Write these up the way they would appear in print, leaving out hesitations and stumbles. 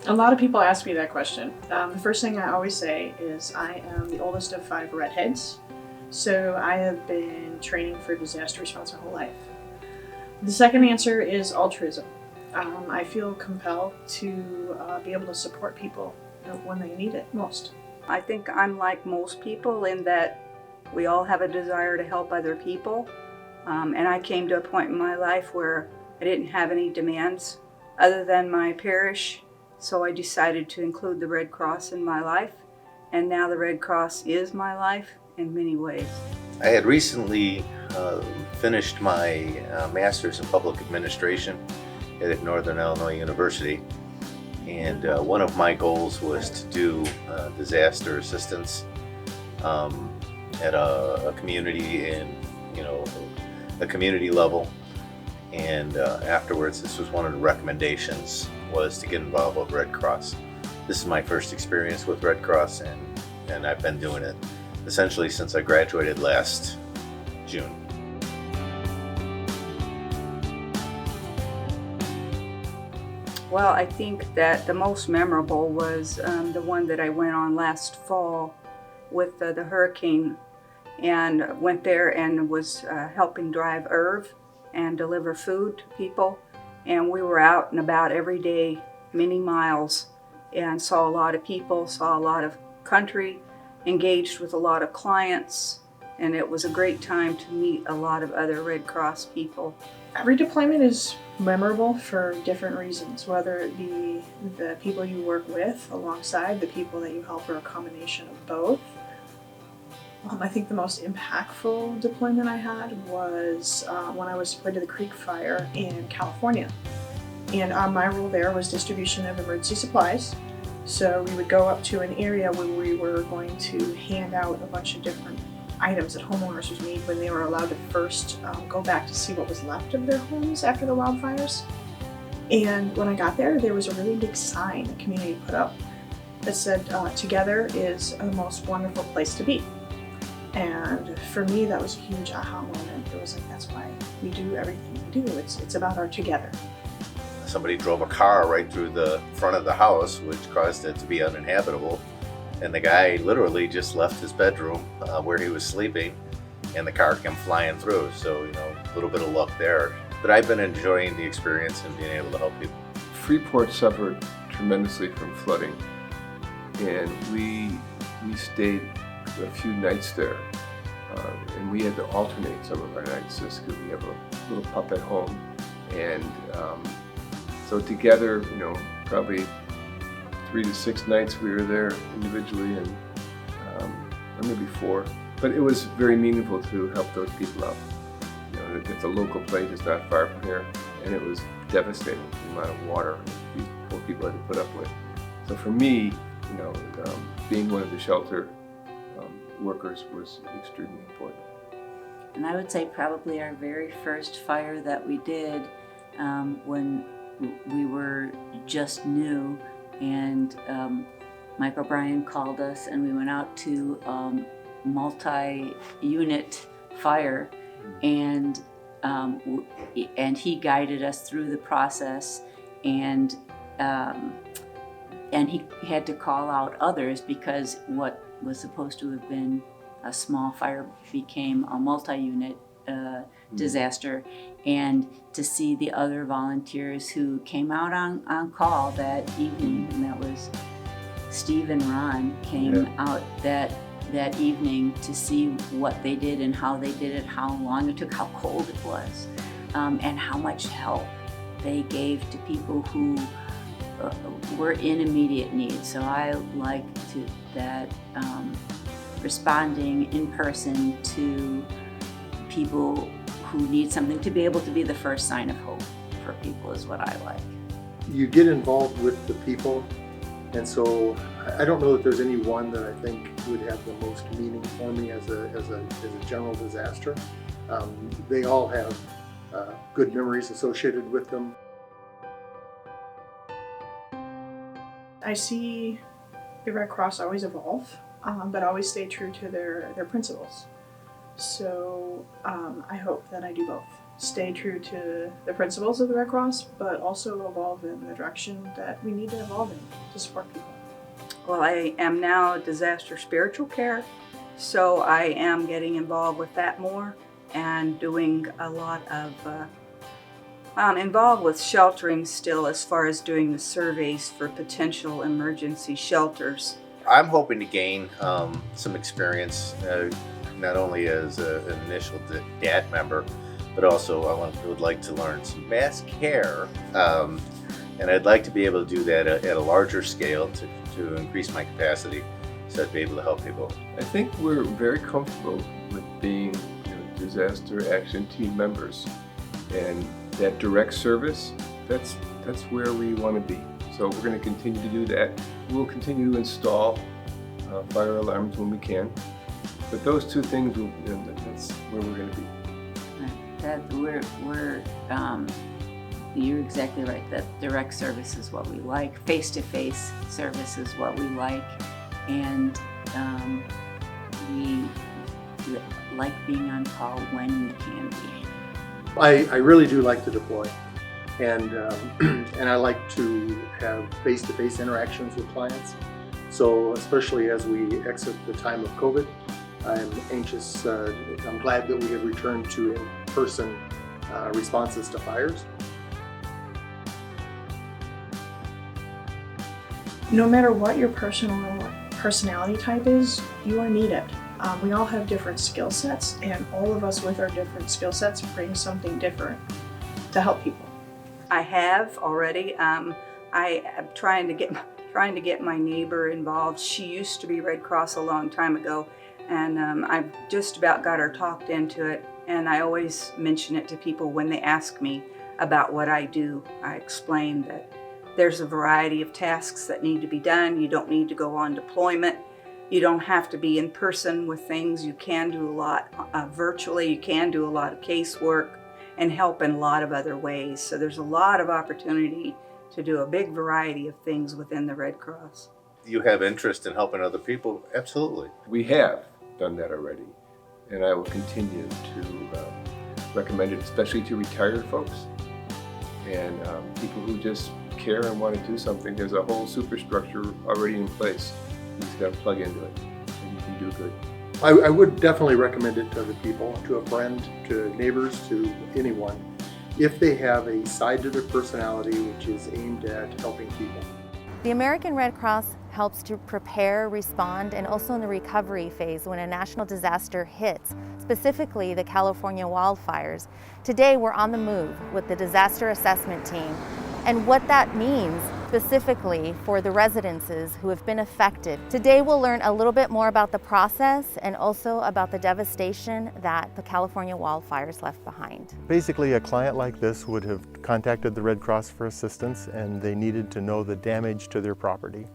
A lot of people ask me that question. The first thing I always say is I am the oldest of 5 redheads, so I have been training for disaster response my whole life. The second answer is altruism. I feel compelled to be able to support people when they need it most. I think I'm like most people in that we all have a desire to help other people. And I came to a point in my life where I didn't have any demands other than my parish. So I decided to include the Red Cross in my life. And now the Red Cross is my life in many ways. I had recently finished my master's in public administration at Northern Illinois University. And one of my goals was to do disaster assistance at a community in, a community level. And afterwards, this was one of the recommendations, was to get involved with Red Cross. This is my first experience with Red Cross, and I've been doing it essentially since I graduated last June. Well, I think that the most memorable was the one that I went on last fall with the hurricane, and went there and was helping drive Irv and deliver food to people. And we were out and about every day, many miles, and saw a lot of people, saw a lot of country, engaged with a lot of clients, and it was a great time to meet a lot of other Red Cross people. Every deployment is memorable for different reasons, whether it be the people you work with alongside the people that you help, or a combination of both. I think the most impactful deployment I had was when I was deployed to the Creek Fire in California. And my role there was distribution of emergency supplies. So we would go up to an area where we were going to hand out a bunch of different items that homeowners would need when they were allowed to first go back to see what was left of their homes after the wildfires. And when I got there, there was a really big sign the community put up that said, "Together is the most wonderful place to be." And for me, that was a huge aha moment. It was like, that's why we do everything we do. It's about our together. Somebody drove a car right through the front of the house, which caused it to be uninhabitable. And the guy literally just left his bedroom where he was sleeping, and the car came flying through. So, a little bit of luck there. But I've been enjoying the experience and being able to help people. Freeport suffered tremendously from flooding, and we stayed a few nights there, and we had to alternate some of our nights just because we have a little pup at home. And so together, probably 3 to 6 nights we were there individually, and or maybe 4. But it was very meaningful to help those people out. It's a local place, it's not far from here, and it was devastating, the amount of water these poor people had to put up with. So for me, being one of the shelter workers was extremely important. And I would say probably our very first fire that we did when we were just new, and Mike O'Brien called us, and we went out to multi-unit fire, and he guided us through the process, and he had to call out others because what was supposed to have been a small fire became a multi-unit disaster. And to see the other volunteers who came out on call that evening, and that was Steve and Ron came out that evening to see what they did and how they did it, how long it took, how cold it was, and how much help they gave to people who were in immediate need. So I like that responding in person to people who need something, to be able to be the first sign of hope for people is what I like. You get involved with the people, and so I don't know that there's any one that I think would have the most meaning for me as a general disaster. They all have good memories associated with them. I see the Red Cross always evolve, but always stay true to their principles. So I hope that I do both. stay true to the principles of the Red Cross, but also evolve in the direction that we need to evolve in to support people. Well, I am now disaster spiritual care, so I am getting involved with that more and doing a lot of, involved with sheltering still as far as doing the surveys for potential emergency shelters. I'm hoping to gain some experience, not only as an initial DAT member, but also I would like to learn some mass care, and I'd like to be able to do that at a larger scale to increase my capacity, so I'd be able to help people. I think we're very comfortable with being disaster action team members, and that direct service, that's where we want to be. So we're going to continue to do that. We'll continue to install fire alarms when we can, but those two things, that's where we're going to be. You're exactly right. That direct service is what we like. Face-to-face service is what we like, and we like being on call when we can be. I really do like to deploy, and and I like to have face-to-face interactions with clients. So especially as we exit the time of COVID, I'm anxious. I'm glad that we have returned to in-person responses to fires. No matter what your personality type is, you are needed. We all have different skill sets, and all of us with our different skill sets bring something different to help people. I have already. I am trying to get my neighbor involved. She used to be Red Cross a long time ago, and I've just about got her talked into it. And I always mention it to people when they ask me about what I do. I explain that there's a variety of tasks that need to be done. You don't need to go on deployment. You don't have to be in person with things. You can do a lot virtually. You can do a lot of casework and help in a lot of other ways. So there's a lot of opportunity to do a big variety of things within the Red Cross. You have interest in helping other people? Absolutely. We have done that already, and I will continue to recommend it, especially to retired folks and people who just care and want to do something. There's a whole superstructure already in place. You just got to plug into it, and you can do good. I would definitely recommend it to other people, to a friend, to neighbors, to anyone, if they have a side to their personality which is aimed at helping people. The American Red Cross helps to prepare, respond, and also in the recovery phase when a national disaster hits, specifically the California wildfires. Today we're on the move with the disaster assessment team, and what that means specifically for the residences who have been affected. Today we'll learn a little bit more about the process and also about the devastation that the California wildfires left behind. Basically, a client like this would have contacted the Red Cross for assistance, and they needed to know the damage to their property.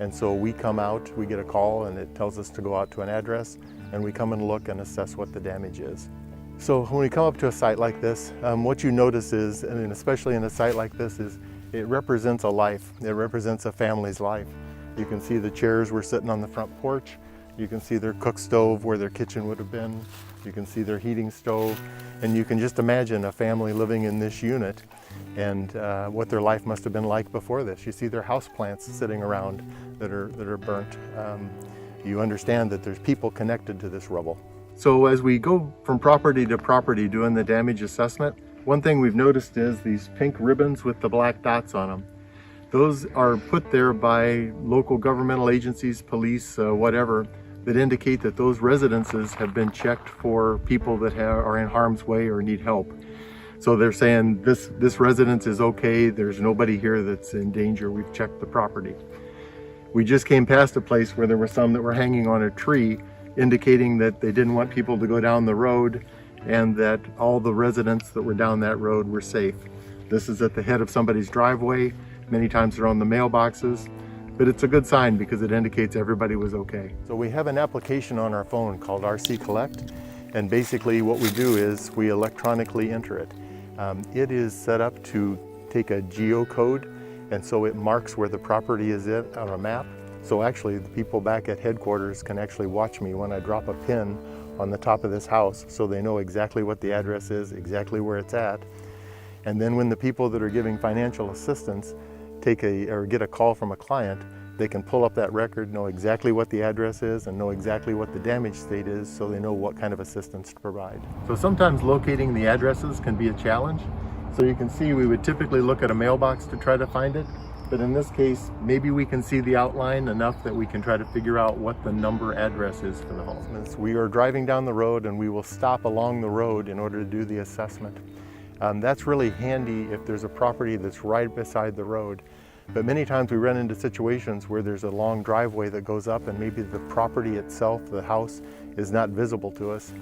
And so we come out, we get a call, and it tells us to go out to an address, and we come and look and assess what the damage is. So when we come up to a site like this, what you notice is, and especially in a site like this, is it represents a life. It represents a family's life. You can see the chairs were sitting on the front porch. You can see their cook stove where their kitchen would have been. You can see their heating stove. And you can just imagine a family living in this unit and what their life must have been like before this. You see their house plants sitting around that are burnt. You understand that there's people connected to this rubble. So as we go from property to property doing the damage assessment, one thing we've noticed is these pink ribbons with the black dots on them. Those are put there by local governmental agencies, police, whatever, that indicate that those residences have been checked for people that are in harm's way or need help. So they're saying this residence is okay, there's nobody here that's in danger, we've checked the property. We just came past a place where there were some that were hanging on a tree, indicating that they didn't want people to go down the road and that all the residents that were down that road were safe. This is at the head of somebody's driveway. Many times they're on the mailboxes, but it's a good sign because it indicates everybody was okay. So we have an application on our phone called RC Collect, and basically what we do is we electronically enter it. It is set up to take a geocode, and so it marks where the property is on a map. So actually the people back at headquarters can actually watch me when I drop a pin on the top of this house so they know exactly what the address is, exactly where it's at. And then when the people that are giving financial assistance get a call from a client, they can pull up that record, know exactly what the address is, and know exactly what the damage state is, so they know what kind of assistance to provide. So sometimes locating the addresses can be a challenge. So you can see we would typically look at a mailbox to try to find it, but in this case, maybe we can see the outline enough that we can try to figure out what the number address is for the home. We are driving down the road and we will stop along the road in order to do the assessment. That's really handy if there's a property that's right beside the road. But many times we run into situations where there's a long driveway that goes up and maybe the property itself, the house, is not visible to us.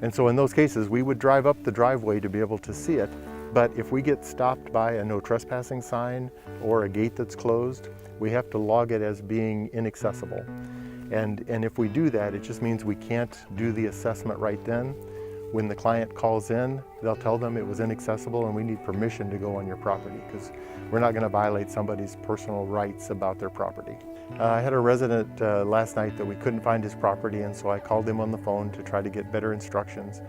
And so in those cases, we would drive up the driveway to be able to see it. But if we get stopped by a no trespassing sign or a gate that's closed, we have to log it as being inaccessible. And if we do that, it just means we can't do the assessment right then. When the client calls in, they'll tell them it was inaccessible and we need permission to go on your property, because we're not going to violate somebody's personal rights about their property. I had a resident last night that we couldn't find his property, and so I called him on the phone to try to get better instructions.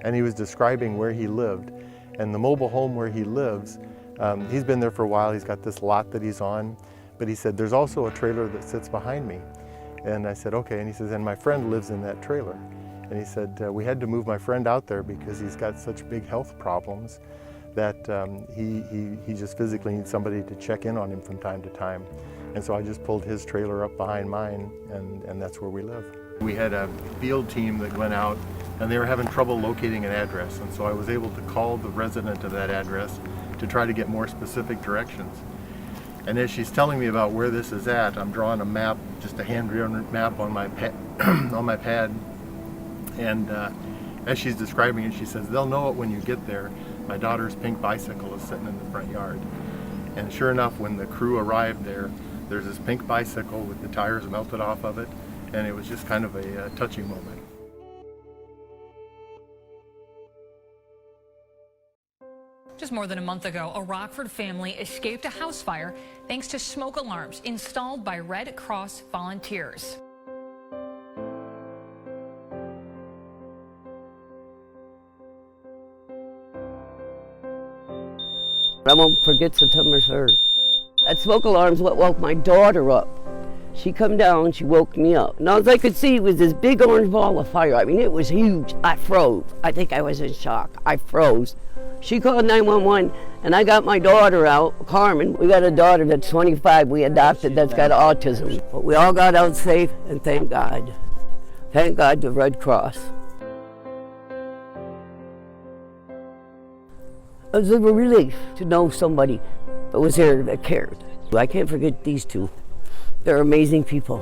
And he was describing where he lived. And the mobile home where he lives, he's been there for a while, he's got this lot that he's on, but he said, there's also a trailer that sits behind me. And I said, okay, and he says, and my friend lives in that trailer. And he said, we had to move my friend out there because he's got such big health problems that he just physically needs somebody to check in on him from time to time. And so I just pulled his trailer up behind mine, and that's where we live. We had a field team that went out and they were having trouble locating an address, and so I was able to call the resident of that address to try to get more specific directions. And as she's telling me about where this is at, I'm drawing a map, just a hand-drawn map on my pad. And as she's describing it, she says, they'll know it when you get there. My daughter's pink bicycle is sitting in the front yard. And sure enough, when the crew arrived there, there's this pink bicycle with the tires melted off of it. And it was just kind of a touching moment. Just more than a month ago, a Rockford family escaped a house fire thanks to smoke alarms installed by Red Cross volunteers. I won't forget September 3rd. That smoke alarm's what woke my daughter up. She come down, she woke me up. And all I could see was this big orange ball of fire. I mean, it was huge. I froze. I think I was in shock. I froze. She called 911, and I got my daughter out, Carmen. We got a daughter that's 25 we adopted that's got autism. But we all got out safe, and thank God. Thank God to Red Cross. It was a relief to know somebody that was there that cared. I can't forget these two. They're amazing people.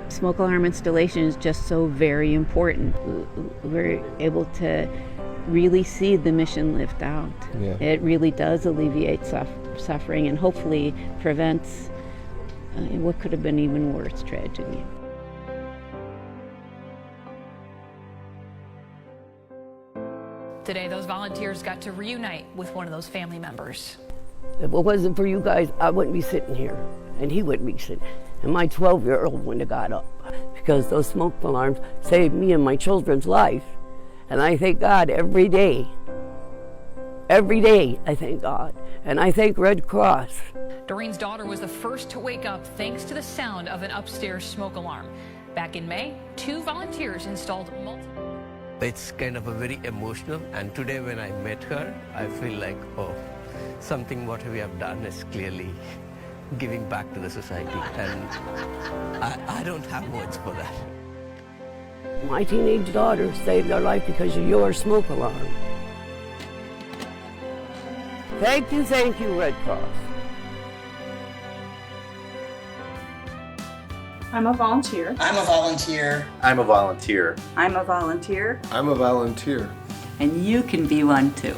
Smoke alarm installation is just so very important. We're able to really see the mission lived out. Yeah. It really does alleviate suffering and hopefully prevents what could have been even worse tragedy. Today, those volunteers got to reunite with one of those family members. If it wasn't for you guys, I wouldn't be sitting here, and he wouldn't be sitting. And my 12-year-old wouldn't have got up, because those smoke alarms saved me and my children's life. And I thank God every day. Every day, I thank God. And I thank Red Cross. Doreen's daughter was the first to wake up thanks to the sound of an upstairs smoke alarm. Back in May, 2 volunteers installed multiple. It's kind of a very emotional, and today when I met her, I feel like, oh, something what we have done is clearly giving back to the society, and I don't have words for that. My teenage daughter saved our life because of your smoke alarm. Thank you, Red Cross. I'm a volunteer. I'm a volunteer. I'm a volunteer. I'm a volunteer. I'm a volunteer. And you can be one too.